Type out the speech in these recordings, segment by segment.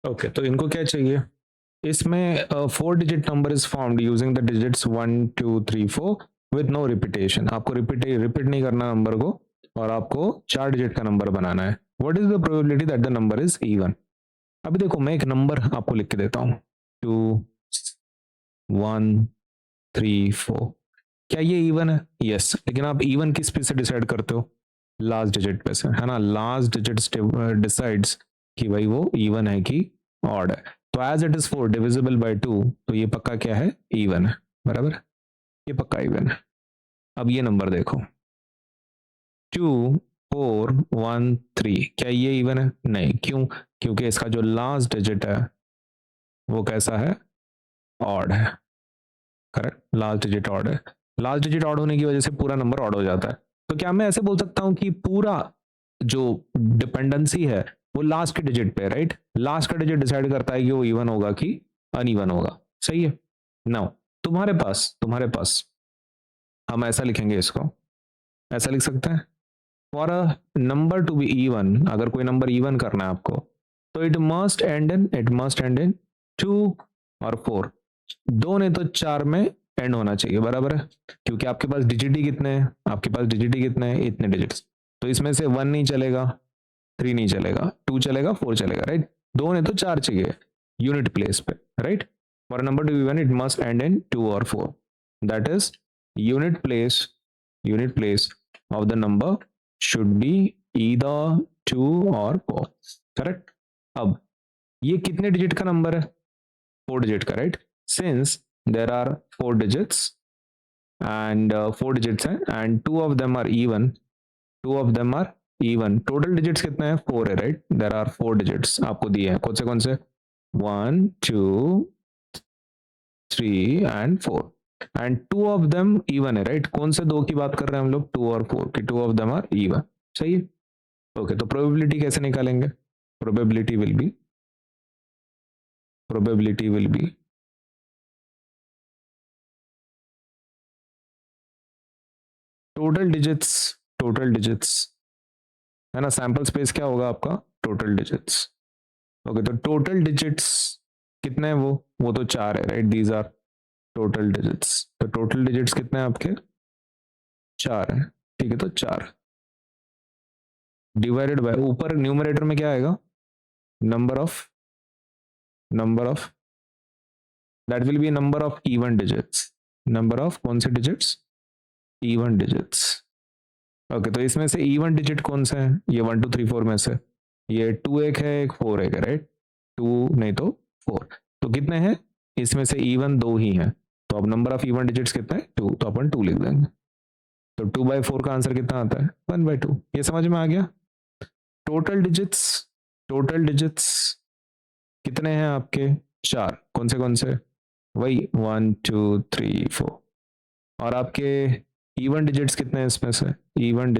Okay, तो इनको क्या चाहिए? इसमें 4 digit number is formed using the digits 1 2 3 4 with no repetition. आपको रिपीट नहीं करना नंबर को, और आपको 4 डिजिट का नंबर बनाना है। What is the probability that the number is even? अभी देखो, मैं एक नंबर आपको लिख के देता हूँ, 2 1 3 4। क्या ये इवन है? यस। लेकिन आप इवन किस पे से डिसाइड करते हो? लास्ट डिजिट पे से, है ना। लास्ट डिजिट डिसाइड्स कि भाई वो इवन है कि ऑड है। तो as it is 4 divisible by 2, तो ये पक्का क्या है? इवन है, बराबर। ये पक्का इवन है। अब ये नंबर देखो, 2 4 1 3, क्या ये इवन है? नहीं। क्यों? क्योंकि इसका जो लास्ट डिजिट है वो कैसा है? ऑड है। करेक्ट, लास्ट डिजिट ऑड है। लास्ट डिजिट ऑड होने की वजह से पूरा नंबर ऑड हो जाता है। तो क्या मैं ऐसे बोल सकता हूं कि पूरा जो डिपेंडेंसी है वो लास्ट के डिजिट पे है, राइट? लास्ट का डिजिट डिसाइड करता है कि वो इवन होगा कि अनइवन होगा। सही है। नाउ तुम्हारे पास हम ऐसा लिखेंगे इसको, ऐसा लिख सकते हैं, for a number to be even, अगर कोई नंबर इवन करना है आपको, तो इट मस्ट एंड इन 2 और 4। दो नहीं तो 4 में एंड होना चाहिए, बराबर है। क्योंकि आपके पास डिजिट ही कितने हैं? आपके पास डिजिट ही कितने हैं? इतने डिजिट्स। तो इसमें से 1 नहीं चलेगा, 3 नहीं चलेगा, 2 चलेगा, 4 चलेगा, राइट? दो नहीं तो 4 चाहिए यूनिट प्लेस पे, right? For number to be one it must end in 2 और 4। That is unit place of the number should be either 2 और 4। करेक्ट। अब ये कितने डिजिट का नंबर है? 4 डिजिट का, right? Since there are 4 digits and 4 digits हैं and 2 of them are even, 2 of them are even, total digits कितने हैं? 4 है, राइट? देर आर 4 डिजिट्स आपको दिए हैं। कौन से? 1 2 3 and 4, and 2 of them even है, राइट? कौन से दो की बात कर रहे हैं हम लोग? 2 और 4 की, 2 ऑफ देम आर इवन। सही है। ओके, तो प्रोबेबिलिटी कैसे निकालेंगे? Probability will be total digits, है ना। सैंपल स्पेस क्या होगा आपका? Total digits. ओके, तो टोटल डिजिट्स कितने हैं? वो तो 4 है, right? These are total digits. तो टोटल डिजिट्स कितने हैं आपके? 4 है। ठीक है, तो 4 डिवाइडेड बाय, ऊपर न्यूमरेटर में क्या आएगा? Number of that will be number of even digits. Number of कौन से डिजिट्स? Even digits. ओके, तो इसमें से इवन डिजिट कौन से हैं? ये 1 2 3 4 में से ये 2 एक है, एक 4 एक है, राइट? 2 नहीं तो 4। तो कितने हैं? इसमें से इवन 2 ही हैं। तो अब नंबर ऑफ इवन डिजिट्स कितना है? 2, तो अपन 2 लिख देंगे। तो 2/4 का आंसर कितना आता है? 1/2। ये समझ में आ गया? टोटल डिजिट्स कितने हैं आपके? 4। कौन से? वही 1 2 3 4। और आपके इवन डिजिट्स कितने हैं इसमें से? इवन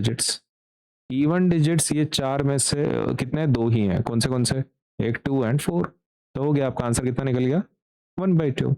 डिजिट्स ये 4 में से कितने? 2 ही हैं। कौन से? एक 2 एंड 4। तो हो गया, आपका आंसर कितना निकल गया? 1/2।